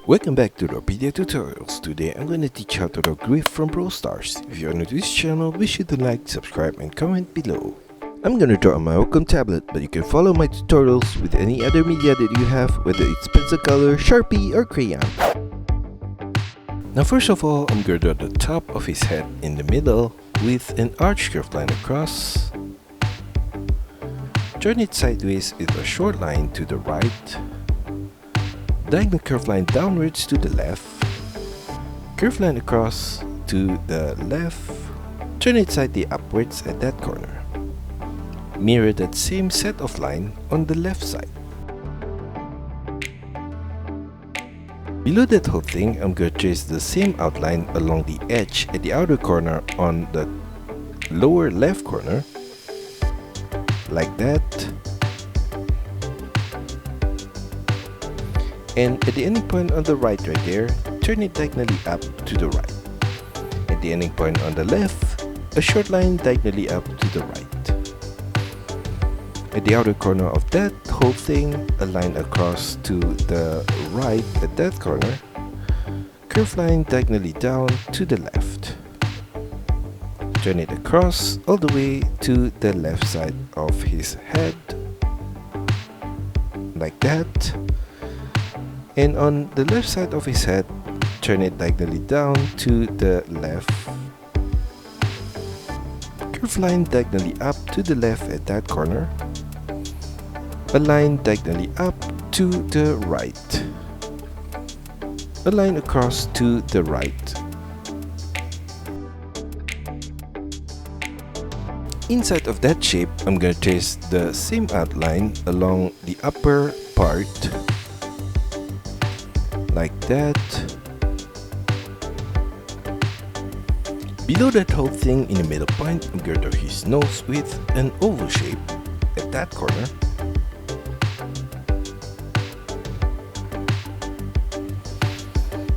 Welcome back to DRAWPEDIA Tutorials. Today I'm going to teach how to draw Griff from Brawl Stars. If you are new to this channel, be sure to like, subscribe and comment below. I'm going to draw on my Wacom tablet, but you can follow my tutorials with any other media that you have, whether it's pencil color, Sharpie or crayon. Now first of all, I'm going to draw the top of his head in the middle with an arch curved line across. Turn it sideways with a short line to the right. Diagonal curved line downwards to the left. Curved line across to the left. Turn it slightly upwards at that corner. Mirror that same set of line on the left side. Below that whole thing, I'm going to trace the same outline along the edge at the outer corner on the lower left corner. Like that. And at the ending point on the right there, turn it diagonally up to the right. At the ending point on the left, a short line diagonally up to the right. At the outer corner of that whole thing, a line across to the right at that corner. Curved line diagonally down to the left. Turn it across all the way to the left side of his head. Like that. And on the left side of his head, turn it diagonally down to the left. Curved line diagonally up to the left at that corner. A line diagonally up to the right. A line across to the right. Inside of that shape, I'm going to trace the same outline along the upper part. Like that. Below that whole thing in the middle point, I'm going to draw his nose with an oval shape at that corner.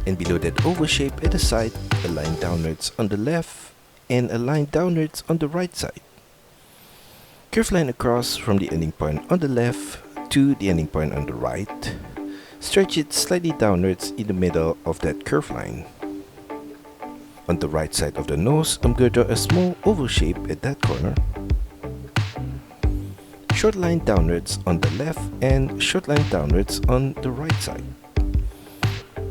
And below that oval shape at the side, a line downwards on the left and a line downwards on the right side. Curved line across from the ending point on the left to the ending point on the right. Stretch it slightly downwards in the middle of that curved line. On the right side of the nose, I'm going to draw a small oval shape at that corner. Short line downwards on the left and short line downwards on the right side.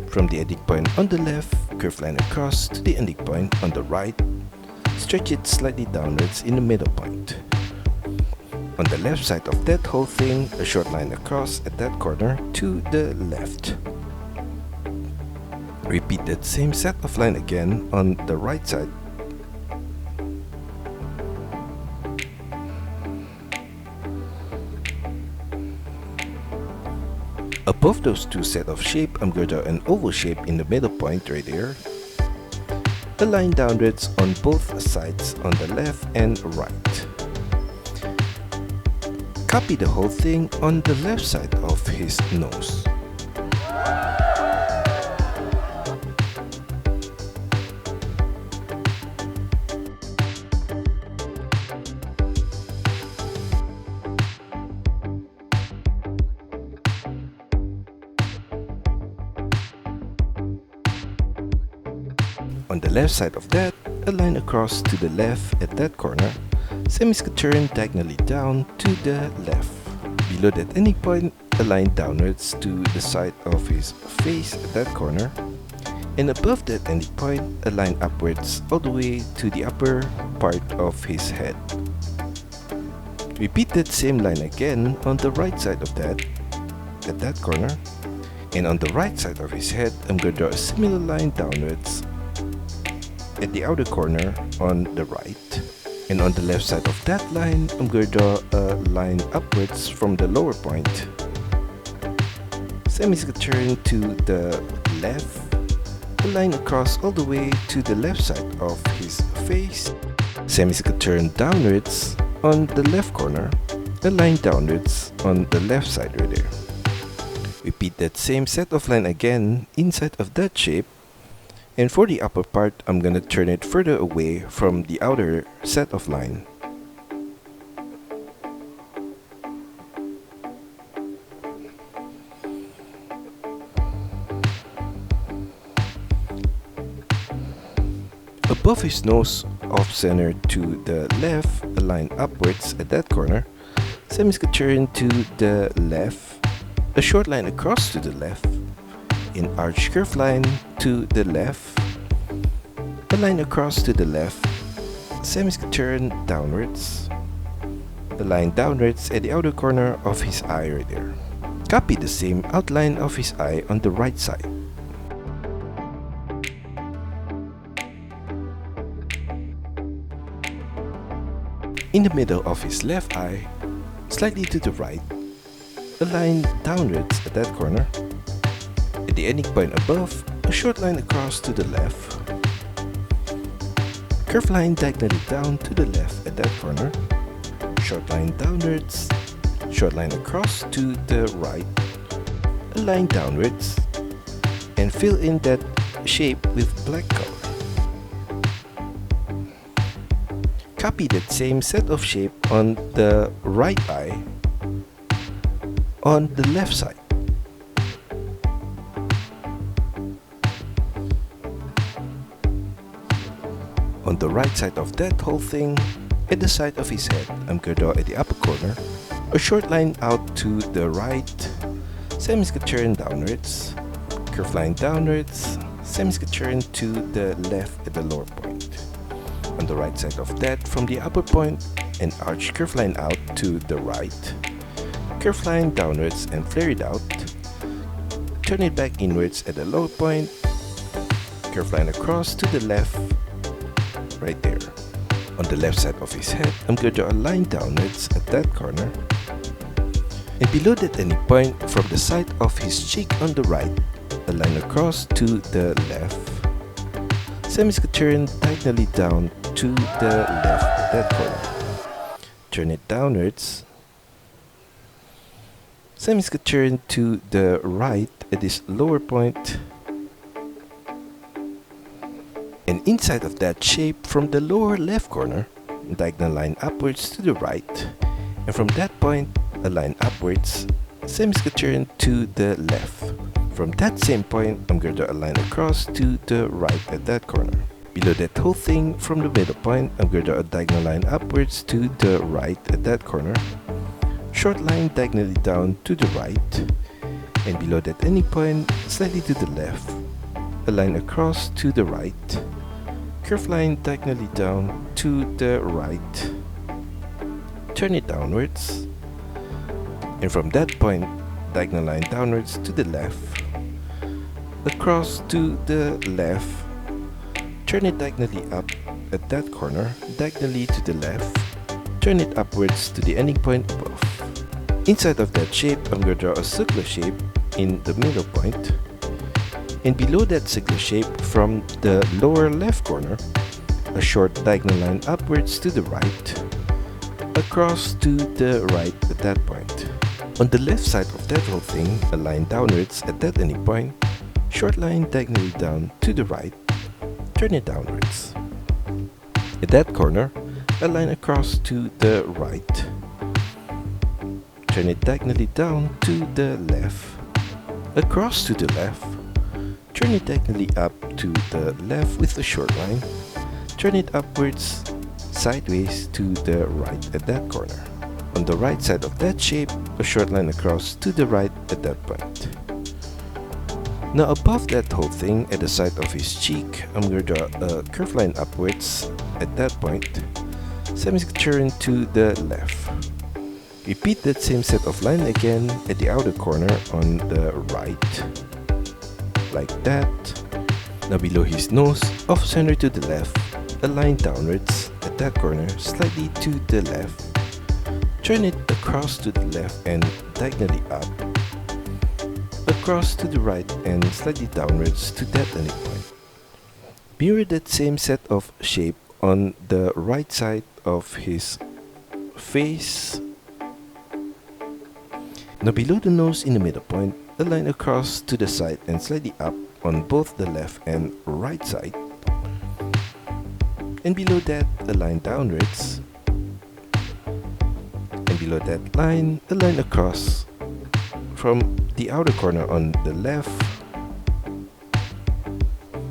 From the ending point on the left, curved line across to the ending point on the right. Stretch it slightly downwards in the middle point. On the left side of that whole thing, a short line across at that corner to the left. Repeat that same set of line again on the right side. Above those two set of shape, I'm going to draw an oval shape in the middle point right there. A line downwards on both sides on the left and right. Copy the whole thing on the left side of his nose. On the left side of that, a line across to the left at that corner. Turn diagonally down to the left. Below that ending point, a line downwards to the side of his face at that corner. And above that ending point, a line upwards all the way to the upper part of his head. Repeat that same line again on the right side of that, at that corner. And on the right side of his head, I'm going to draw a similar line downwards at the outer corner on the right. And on the left side of that line, I'm going to draw a line upwards from the lower point. Turn to the left. A line across all the way to the left side of his face. Turn downwards on the left corner. A line downwards on the left side right there. Repeat that same set of line again inside of that shape. And for the upper part, I'm going to turn it further away from the outer set of line. Above his nose, off center to the left, a line upwards at that corner. Semi-turn to the left, a short line across to the left, an arch curve line to the left, a line across to the left, semi-turn downwards, the line downwards at the outer corner of his eye right there. Copy the same outline of his eye on the right side. In the middle of his left eye, slightly to the right, a line downwards at that corner. At the ending point above, a short line across to the left. Curved line diagonally down to the left at that corner. Short line downwards, short line across to the right. A line downwards, and fill in that shape with black color. Copy that same set of shape on the right eye on the left side. On the right side of that whole thing, at the side of his head, I'm going to draw at the upper corner a short line out to the right, semi-turn downwards, curved line downwards, semi-turn to the left at the lower point. On the right side of that, from the upper point, an arch curved line out to the right, curved line downwards and flare it out, turn it back inwards at the lower point, curved line across to the left, right there. On the left side of his head, I'm going to draw a line downwards at that corner, and below that any point from the side of his cheek on the right, a line across to the left, semi-turn diagonally down to the left at that corner. Turn it downwards, semi-turn to the right at this lower point, and inside of that shape from the lower left corner, diagonal line upwards to the right, and from that point a line upwards, semi-turn to the left. From that same point, I'm going to draw a line across to the right at that corner. Below that whole thing, from the middle point, I'm going to draw a diagonal line upwards to the right at that corner. Short line diagonally down to the right, and below that any point, slightly to the left, a line across to the right, curved line diagonally down to the right, turn it downwards, and from that point, diagonal line downwards to the left, across to the left, turn it diagonally up at that corner, diagonally to the left, turn it upwards to the ending point above. Inside of that shape, I'm going to draw a circular shape in the middle point, and below that circular shape from the lower left corner, a short diagonal line upwards to the right, across to the right at that point. On the left side of that whole thing, a line downwards at that any point, short line diagonally down to the right, turn it downwards. At that corner, a line across to the right, turn it diagonally down to the left, across to the left, turn it diagonally up to the left with a short line, turn it upwards, sideways to the right at that corner. On the right side of that shape, a short line across to the right at that point. Now above that whole thing, at the side of his cheek, I'm going to draw a curved line upwards at that point, semi-turn to the left. Repeat that same set of line again at the outer corner on the right, like that. Now below his nose, off center to the left, a line downwards at that corner, slightly to the left, turn it across to the left and diagonally up, across to the right and slightly downwards to that ending point. Mirror that same set of shape on the right side of his face. Now below the nose in the middle point, a line across to the side and slightly up on both the left and right side. And below that, a line downwards. And below that line, a line across from the outer corner on the left.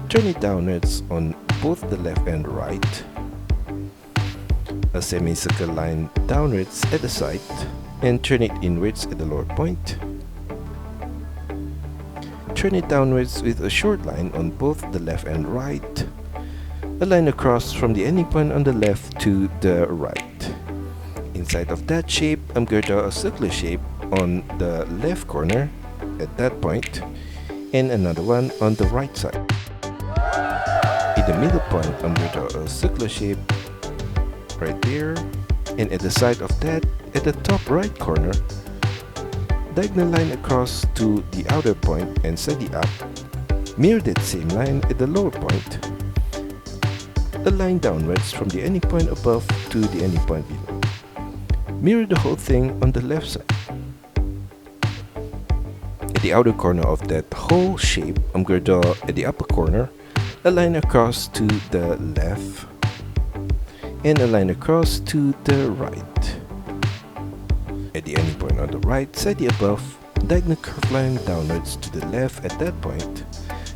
Turn it downwards on both the left and right, a semicircle line downwards at the side, and turn it inwards at the lower point. Turn it downwards with a short line on both the left and right, a line across from the ending point on the left to the right. Inside of that shape, I'm going to draw a circular shape on the left corner at that point, and another one on the right side. In the middle point, I'm going to draw a circular shape right there, and at the side of that, at the top right corner, diagonal line across to the outer point and slightly up. Mirror that same line at the lower point, a line downwards from the ending point above to the ending point below. Mirror the whole thing on the left side. At the outer corner of that whole shape, I'm going to draw at the upper corner a line across to the left and a line across to the right. At the ending point on the right, slightly above, diagonal curved line downwards to the left at that point.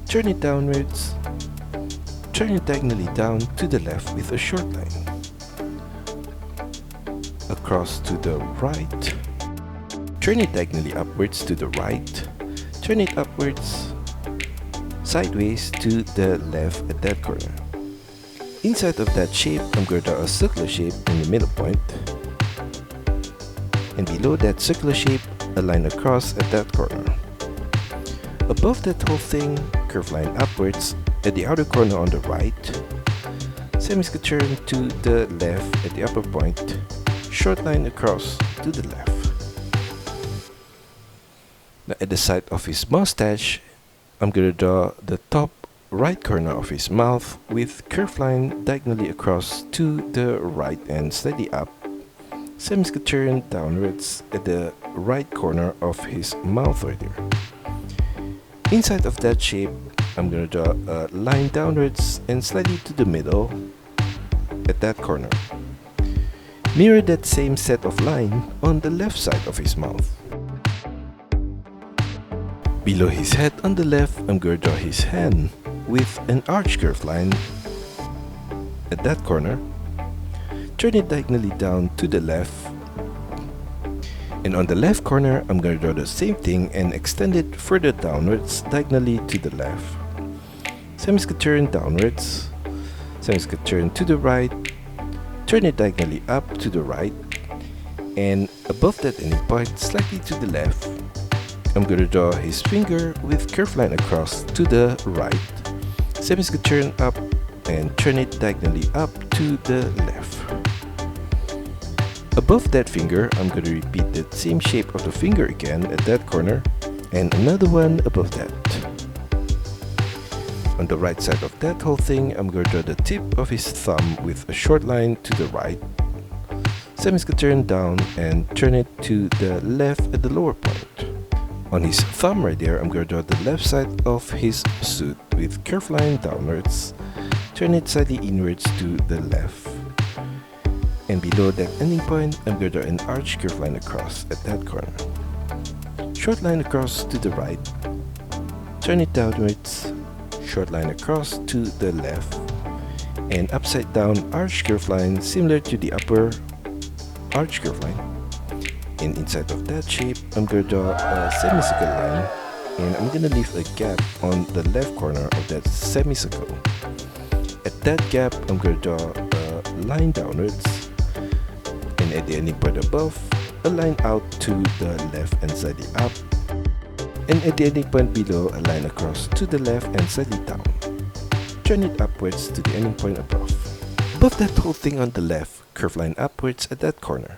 Turn it downwards, turn it diagonally down to the left with a short line. Across to the right, turn it diagonally upwards to the right, turn it upwards, sideways to the left at that corner. Inside of that shape, I'm going to draw a circular shape in the middle point, and below that circular shape, a line across at that corner. Above that whole thing, curved line upwards at the outer corner on the right, semicircle turn to the left at the upper point, short line across to the left. Now at the side of his mustache, I'm going to draw the top right corner of his mouth with curved line diagonally across to the right and slightly up, semicircle turn downwards at the right corner of his mouth right there. Inside of that shape, I'm going to draw a line downwards and slightly to the middle at that corner. Mirror that same set of line on the left side of his mouth. Below his head on the left, I'm going to draw his hand with an arch curved line at that corner. Turn it diagonally down to the left, and on the left corner I'm going to draw the same thing and extend it further downwards diagonally to the left. Semicircle turn downwards, semicircle turn to the right, turn it diagonally up to the right, and above that ending point slightly to the left, I'm going to draw his finger with curved line across to the right, semicircle turn up and turn it diagonally up to the left. Above that finger, I'm going to repeat that same shape of the finger again at that corner, and another one above that. On the right side of that whole thing, I'm going to draw the tip of his thumb with a short line to the right, semicircle turn down and turn it to the left at the lower point. On his thumb right there, I'm going to draw the left side of his suit with curved line downwards, turn it slightly inwards to the left. And below that ending point, I'm going to draw an arch curved line across at that corner. Short line across to the right, turn it downwards, short line across to the left, and upside down arch curved line similar to the upper arch curved line. And inside of that shape, I'm going to draw a semicircle line, and I'm going to leave a gap on the left corner of that semicircle. At that gap, I'm going to draw a line downwards, and at the ending point above, a line out to the left and slightly up, and at the ending point below, a line across to the left and slightly down. Turn it upwards to the ending point above. Above that whole thing on the left, curved line upwards at that corner.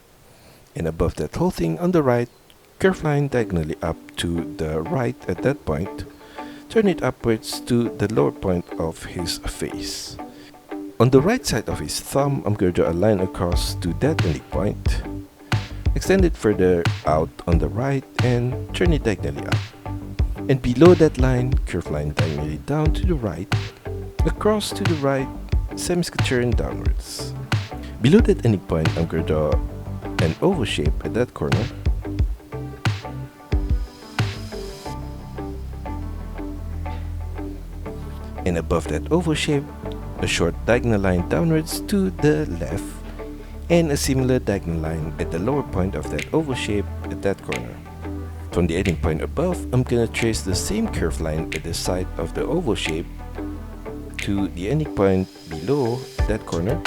And above that whole thing on the right, curved line diagonally up to the right at that point. Turn it upwards to the lower point of his face. On the right side of his thumb, I'm going to draw a line across to that ending point. Extend it further out on the right and turn it diagonally up. And below that line, curved line diagonally down to the right, across to the right, semicircle turn downwards. Below that ending point, I'm going to draw an oval shape at that corner. And above that oval shape, a short diagonal line downwards to the left, and a similar diagonal line at the lower point of that oval shape at that corner. From the ending point above, I'm gonna trace the same curved line at the side of the oval shape to the ending point below that corner,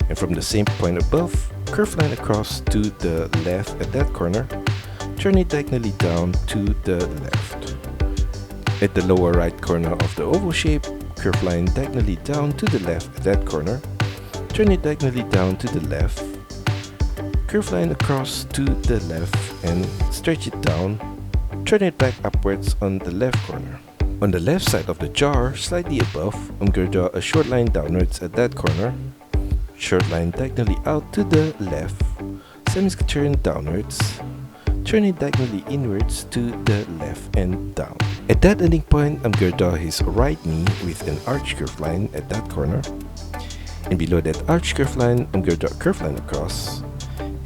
and from the same point above, curved line across to the left at that corner, turn it diagonally down to the left. At the lower right corner of the oval shape, curved line diagonally down to the left at that corner, turn it diagonally down to the left, curved line across to the left and stretch it down, turn it back upwards on the left corner. On the left side of the jar, slightly above, I'm going to draw a short line downwards at that corner, short line diagonally out to the left, semi-turn downwards, turn it diagonally inwards to the left and down. At that ending point, I'm going to draw his right knee with an arch curved line at that corner, and below that arch curved line, I'm going to draw a curved line across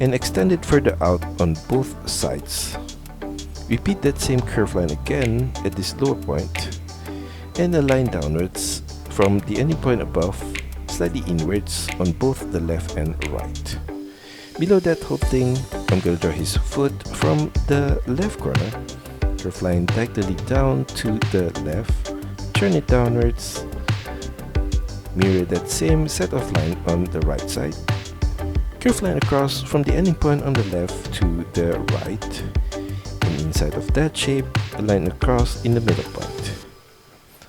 and extend it further out on both sides. Repeat that same curved line again at this lower point and a line downwards from the ending point above, slightly inwards on both the left and right. Below that whole thing, I'm going to draw his foot from the left corner, curved line diagonally down to the left, turn it downwards, mirror that same set of line on the right side, curved line across from the ending point on the left to the right, and inside of that shape, a line across in the middle point.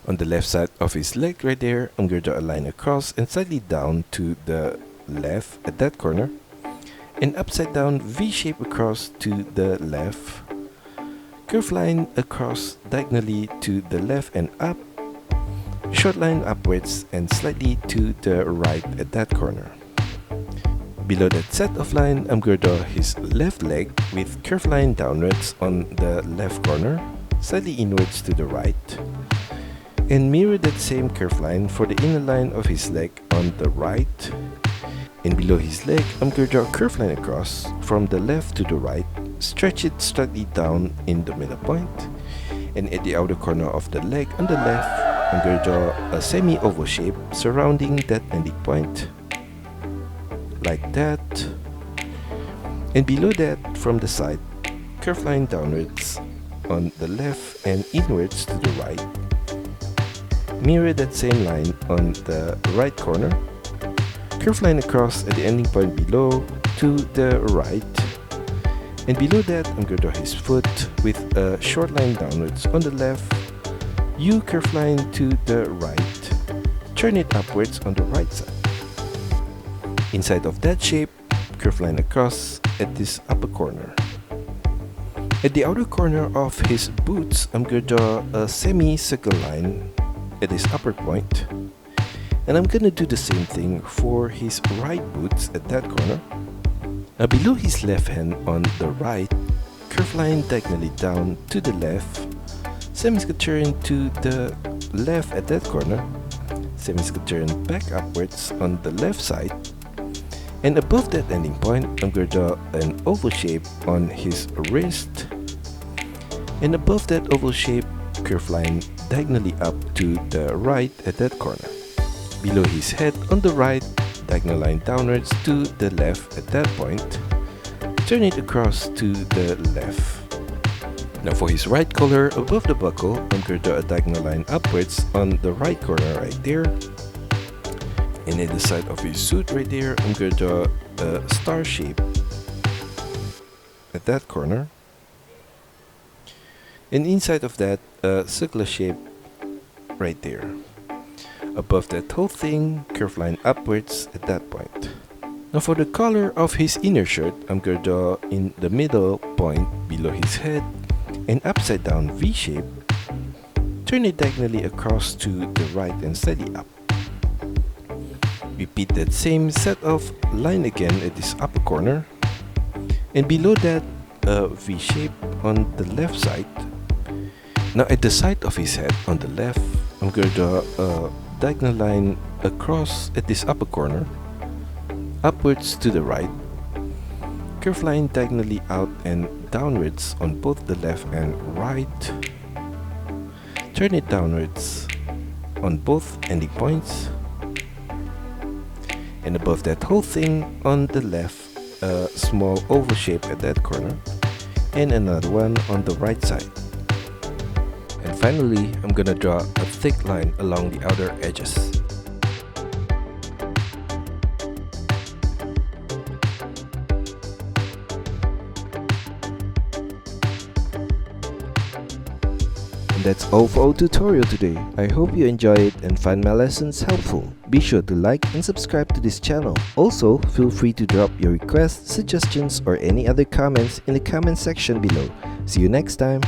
On the left side of his leg right there, I'm going to draw a line across and slightly down to the left at that corner, an upside down V shape across to the left, curved line across diagonally to the left and up, short line upwards and slightly to the right at that corner. Below that set of line, I'm going to draw his left leg with curved line downwards on the left corner, slightly inwards to the right, and mirror that same curved line for the inner line of his leg on the right. And below his leg, I'm going to draw a curved line across from the left to the right, stretch it slightly down in the middle point, and at the outer corner of the leg on the left, I'm going to draw a semi-oval shape surrounding that ending point, like that. And below that, from the side, curved line downwards on the left and inwards to the right. Mirror that same line on the right corner, curved line across at the ending point below to the right. And below that, I'm going to draw his foot with a short line downwards on the left, U curved line to the right, turn it upwards on the right side. Inside of that shape, curved line across at this upper corner. At the outer corner of his boots, I'm going to draw a semi-circle line at this upper point. And I'm going to do the same thing for his right boots at that corner. Now below his left hand on the right, curved line diagonally down to the left, semi-turn to the left at that corner, semi-turn back upwards on the left side. And above that ending point, I'm going to draw an oval shape on his wrist. And above that oval shape, curved line diagonally up to the right at that corner. Below his head on the right, diagonal line downwards to the left at that point. Turn it across to the left. Now for his right collar, above the buckle, I'm going to draw a diagonal line upwards on the right corner right there. And at the side of his suit right there, I'm going to draw a star shape at that corner. And inside of that, a circular shape right there. Above that whole thing, curved line upwards at that point. Now for the collar of his inner shirt, I'm going to draw in the middle point below his head an upside down V shape. Turn it diagonally across to the right and slightly up. Repeat that same set of line again at this upper corner. And below that, a V shape on the left side. Now at the side of his head on the left, I'm going to draw a diagonal line across at this upper corner, upwards to the right, curved line diagonally out and downwards on both the left and right, turn it downwards on both ending points, And above that whole thing, on the left, a small oval shape at that corner, and another one on the right side. And finally, I'm gonna draw a thick line along the outer edges. And that's all for our tutorial today. I hope you enjoy it and find my lessons helpful. Be sure to like and subscribe to this channel. Also, feel free to drop your requests, suggestions, or any other comments in the comment section below. See you next time!